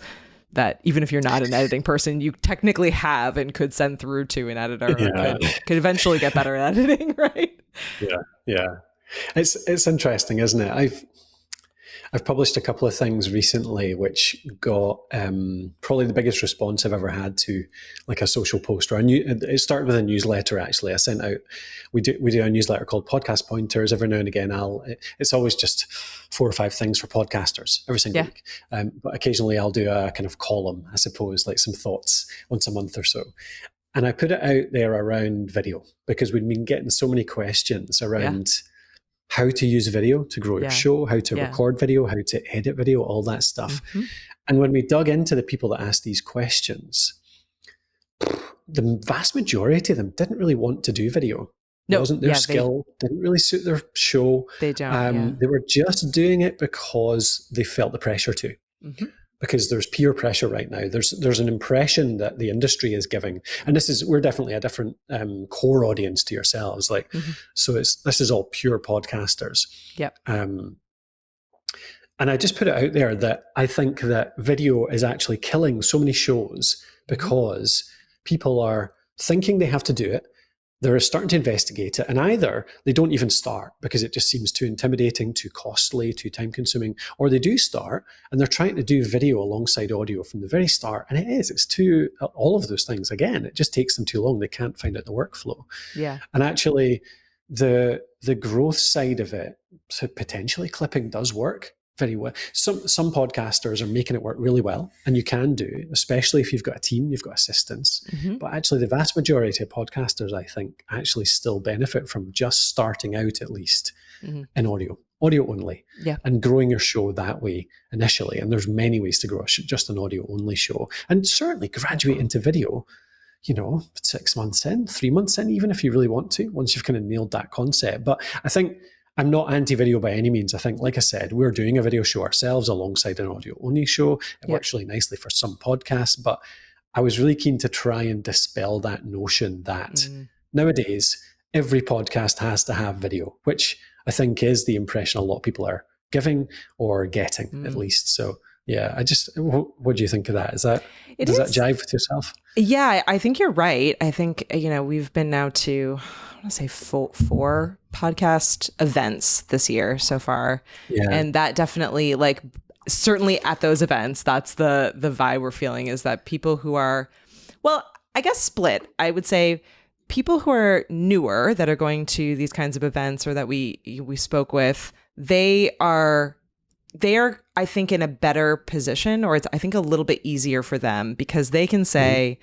that even if you're not an editing person, you technically have and could send through to an editor. Could eventually get better at editing, right? Yeah. It's interesting, isn't it? I've published a couple of things recently which got probably the biggest response I've ever had to like a social post, or it started with a newsletter. Actually, I sent out, we do a newsletter called Podcast Pointers. Every now and again, it's always just 4 or 5 things for podcasters every single week. But occasionally I'll do a kind of column, I suppose, like some thoughts once a month or so. And I put it out there around video because we've been getting so many questions around how to use video to grow your show, how to record video, how to edit video, all that stuff. And when we dug into the people that asked these questions, the vast majority of them didn't really want to do video. It wasn't their skill, didn't really suit their show. They don't. They were just doing it because they felt the pressure to. Because there's peer pressure right now. There's an impression that the industry is giving, and we're definitely a different core audience to yourselves. Like, so this is all pure podcasters. And I just put it out there that I think that video is actually killing so many shows because people are thinking they have to do it. They're starting to investigate it, and either they don't even start because it just seems too intimidating, too costly, too time consuming, or they do start and they're trying to do video alongside audio from the very start. And it's too, all of those things, again, it just takes them too long. They can't find out the workflow. And actually the growth side of it, so potentially clipping does work very well. Some podcasters are making it work really well, and you can do, especially if you've got a team, you've got assistants. But actually the vast majority of podcasters, I think, actually still benefit from just starting out at least in audio only, and growing your show that way initially. And there's many ways to grow just an audio only show, and certainly graduate into video, 6 months in, 3 months in, even if you really want to, once you've kind of nailed that concept. But I think I'm not anti-video by any means. I think, like I said, we're doing a video show ourselves alongside an audio-only show. It works really nicely for some podcasts, but I was really keen to try and dispel that notion that nowadays every podcast has to have video, which I think is the impression a lot of people are giving or getting, at least. So yeah, what do you think of that? Does that jive with yourself? Yeah, I think you're right. I think, we've been now to, I want to say 4 podcast events this year so far. And that definitely, like, certainly at those events, that's the vibe we're feeling, is that people who are, well, I guess split. I would say people who are newer that are going to these kinds of events or that we spoke with, they are, I think, in a better position, or it's, I think, a little bit easier for them because they can say,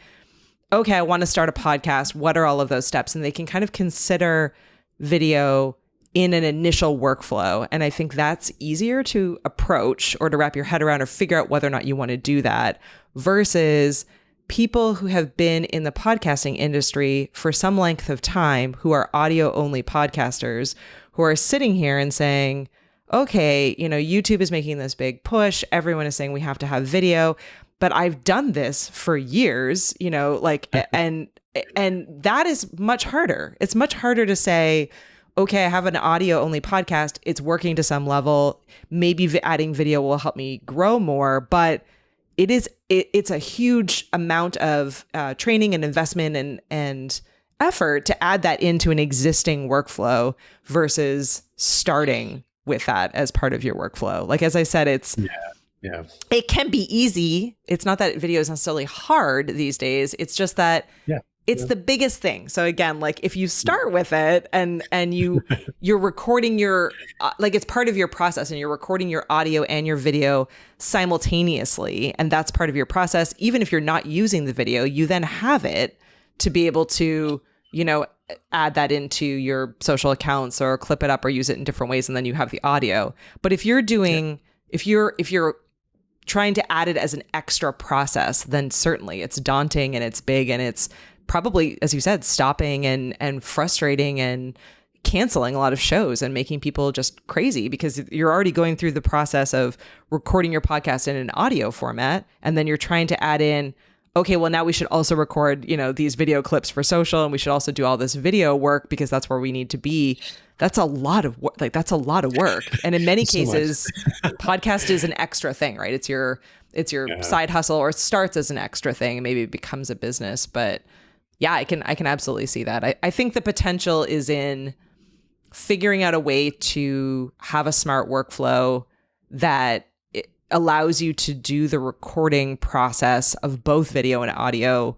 okay, I want to start a podcast. What are all of those steps? And they can kind of consider video in an initial workflow. And I think that's easier to approach or to wrap your head around or figure out whether or not you want to do that versus people who have been in the podcasting industry for some length of time, who are audio only podcasters, who are sitting here and saying, okay, YouTube is making this big push. Everyone is saying we have to have video, but I've done this for years, and that is much harder. It's much harder to say, okay, I have an audio only podcast. It's working to some level. Maybe adding video will help me grow more, but it's a huge amount of training and investment and effort to add that into an existing workflow versus starting with that as part of your workflow. Like, as I said, it can be easy. It's not that video is necessarily hard these days. It's just that it's the biggest thing. So again, like if you start with it and you're recording your, it's part of your process and you're recording your audio and your video simultaneously. And that's part of your process. Even if you're not using the video, you then have it to be able to, add that into your social accounts or clip it up or use it in different ways. And then you have the audio. But if you're doing, if you're trying to add it as an extra process, then certainly it's daunting and it's big and it's probably, as you said, stopping and frustrating and canceling a lot of shows and making people just crazy because you're already going through the process of recording your podcast in an audio format. And then you're trying to add in, okay, well, now we should also record, these video clips for social, and we should also do all this video work because that's where we need to be. That's a lot of work. That's a lot of work. And in many cases, podcast is an extra thing, right? It's your side hustle, or it starts as an extra thing and maybe it becomes a business. But yeah, I can absolutely see that. I think the potential is in figuring out a way to have a smart workflow that allows you to do the recording process of both video and audio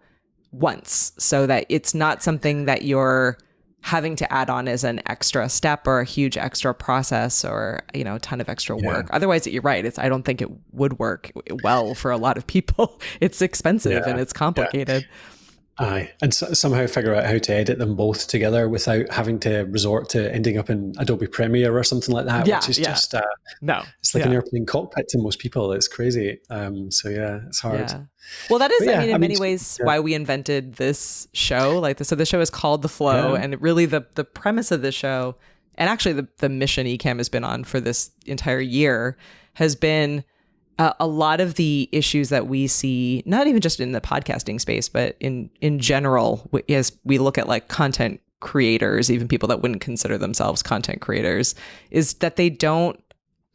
once, so that it's not something that you're having to add on as an extra step or a huge extra process or, a ton of extra work. Otherwise, you're right. I don't think it would work well for a lot of people. It's expensive and it's complicated. Aye, and somehow figure out how to edit them both together without having to resort to ending up in Adobe Premiere or something like that, which is just it's like an airplane cockpit to most people. It's crazy. It's hard. Yeah. Well, that is, in many ways, why we invented this show. So the show is called The Flow, and really the premise of the show, and actually the mission Ecamm has been on for this entire year, has been a lot of the issues that we see, not even just in the podcasting space, but in general, as we look at content creators, even people that wouldn't consider themselves content creators, is that they don't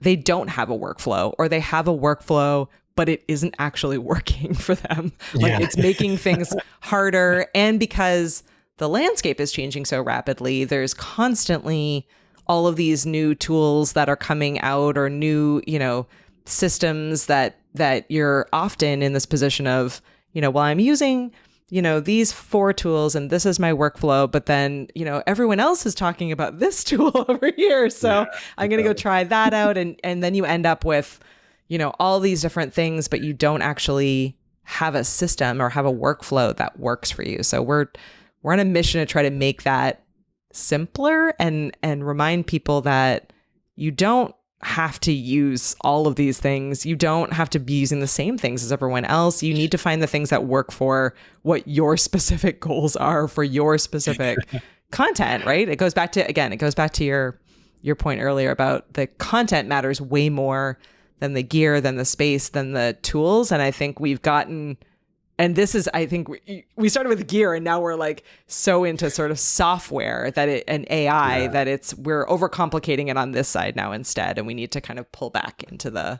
have a workflow, or they have a workflow, but it isn't actually working for them. It's making things harder. And because the landscape is changing so rapidly, there's constantly all of these new tools that are coming out, or new, systems that you're often in this position of, well, I'm using, these 4 tools and this is my workflow, but then, everyone else is talking about this tool over here. So I'm going to go try that out. And then you end up with, all these different things, but you don't actually have a system or have a workflow that works for you. So we're on a mission to try to make that simpler and remind people that you don't have to use all of these things. You don't have to be using the same things as everyone else. You need to find the things that work for what your specific goals are for your specific content, right? It goes back to your point earlier about the content matters way more than the gear, than the space, than the tools. And I think we've gotten, and this is, I think we started with gear and now we're so into sort of software and AI that we're overcomplicating it on this side now instead. And we need to kind of pull back into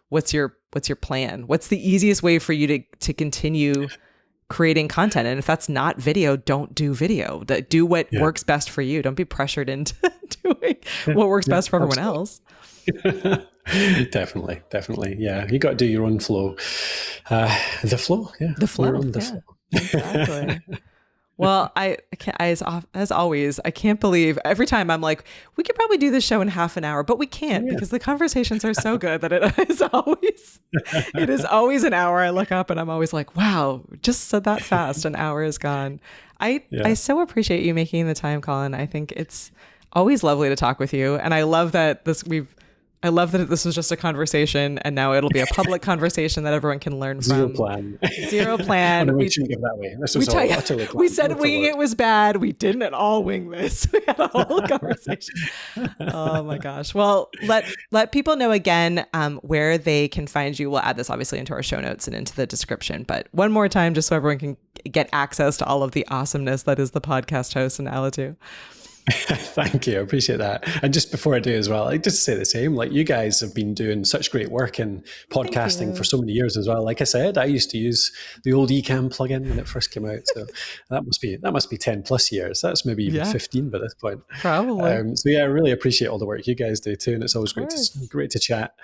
what's your plan? What's the easiest way for you to continue creating content? And if that's not video, don't do video. Do what works best for you. Don't be pressured into doing what works best for everyone else. Definitely. Yeah. You got to do your own flow. The flow. Yeah. The flow. The flow. Exactly. Well, as always, I can't believe every time I'm like, we could probably do this show in half an hour, but we can't because the conversations are so good that it is always an hour. I look up and I'm always like, wow, just said that fast. An hour is gone. I so appreciate you making the time, Colin. I think Always lovely to talk with you. And I love that this was just a conversation, and now it'll be a public conversation that everyone can learn Zero from. plan. Zero plan. We shouldn't give that away. This was all utterly planned. We said winging it was bad. We didn't at all wing this. We had a whole conversation. Oh my gosh. Well, let people know again where they can find you. We'll add this obviously into our show notes and into the description. But one more time, just so everyone can get access to all of the awesomeness that is the Podcast Host and Alitu. Thank you. I appreciate that. And just before I do as well, just to say the same, like you guys have been doing such great work in podcasting for so many years as well. Like I said, I used to use the old Ecamm plugin when it first came out. So that must be 10 plus years. That's maybe even 15 by this point. Probably. So yeah, I really appreciate all the work you guys do too. And it's always great to chat.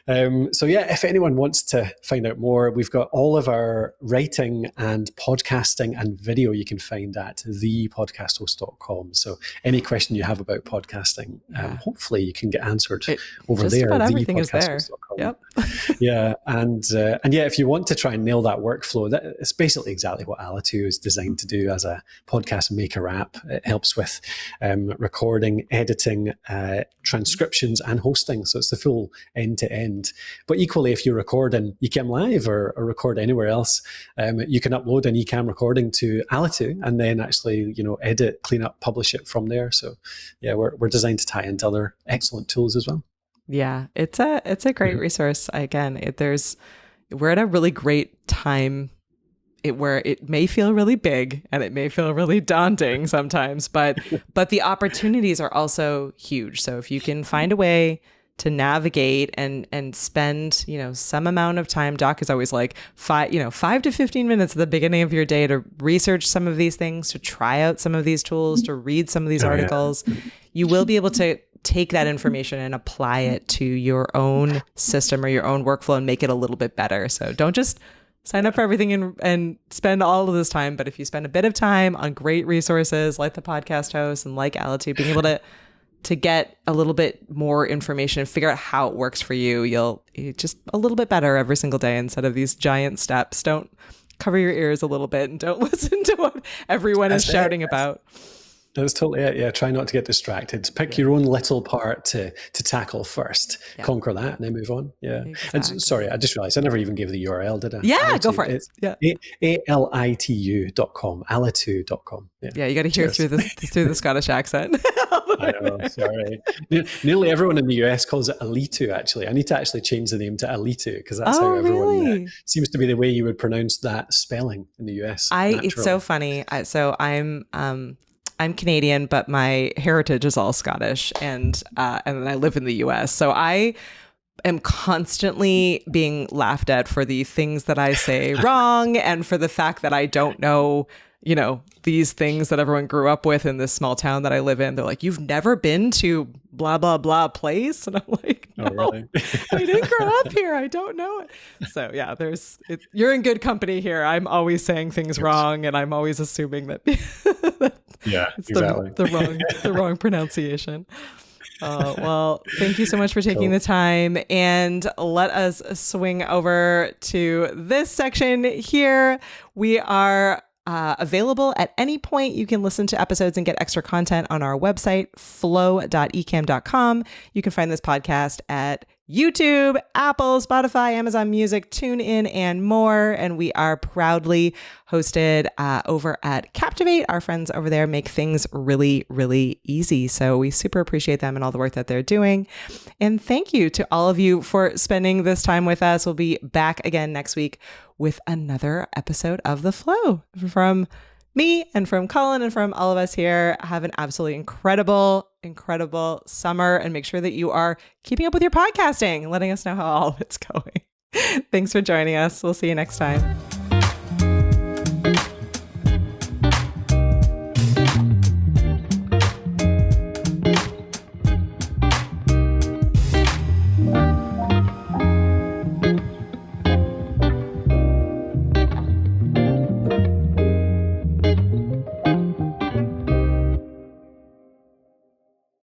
So yeah, if anyone wants to find out more, we've got all of our writing and podcasting and video you can find at thepodcasthost.com. So any question you have about podcasting, hopefully you can get answered over there. About everything is there. Yep. Yeah. And yeah, if you want to try and nail that workflow, it's basically exactly what Alitu is designed to do as a podcast maker app. It helps with recording, editing, transcriptions and hosting. So it's the full end to end. But equally, if you record in Ecamm Live or record anywhere else, you can upload an Ecamm recording to Alitu and then actually, edit, clean up, publish it from there. So yeah, we're designed to tie into other excellent tools as well. Yeah, it's a great resource. Again, we're at a really great time where it may feel really big and it may feel really daunting sometimes, but the opportunities are also huge. So if you can find a way to navigate and spend, some amount of time, Doc is always like 5 to 15 minutes at the beginning of your day to research some of these things, to try out some of these tools, to read some of these articles, you will be able to take that information and apply it to your own system or your own workflow and make it a little bit better. So don't just sign up for everything and spend all of this time. But if you spend a bit of time on great resources like the Podcast Host and like Alitu, being able to get a little bit more information and figure out how it works for you, you'll just a little bit better every single day instead of these giant steps. Don't cover your ears a little bit and don't listen to what everyone is shouting about. That's totally it. Yeah, try not to get distracted. Pick your own little part to tackle first. Conquer that and then move on. Yeah. Exactly. And sorry, I just realized I never even gave the URL, did I? Yeah, go for it. It's alitu.com, alitu.com. Yeah, you got to hear through the Scottish accent. I know, sorry. Nearly everyone in the US calls it Alitu, actually. I need to actually change the name to Alitu because that's how everyone seems to be the way you would pronounce that spelling in the US. It's so funny. I'm Canadian, but my heritage is all Scottish, and I live in the US. So I am constantly being laughed at for the things that I say wrong and for the fact that I don't know, these things that everyone grew up with in this small town that I live in. They're like, you've never been to blah, blah, blah place? And I'm like, no, really? I didn't grow up here. I don't know it. So yeah, you're in good company here. I'm always saying things wrong, and I'm always assuming that it's exactly. the wrong pronunciation. Well, thank you so much for taking the time, and let us swing over to this section here. We are available at any point. You can listen to episodes and get extra content on our website, flow.ecamm.com. You can find this podcast at YouTube, Apple, Spotify, Amazon Music, TuneIn, and more. And we are proudly hosted over at Captivate. Our friends over there make things really, really easy. So we super appreciate them and all the work that they're doing. And thank you to all of you for spending this time with us. We'll be back again next week with another episode of The Flow. From me and from Colin and from all of us here, have an absolutely incredible summer, and make sure that you are keeping up with your podcasting and letting us know how all of it's going. Thanks for joining us. We'll see you next time.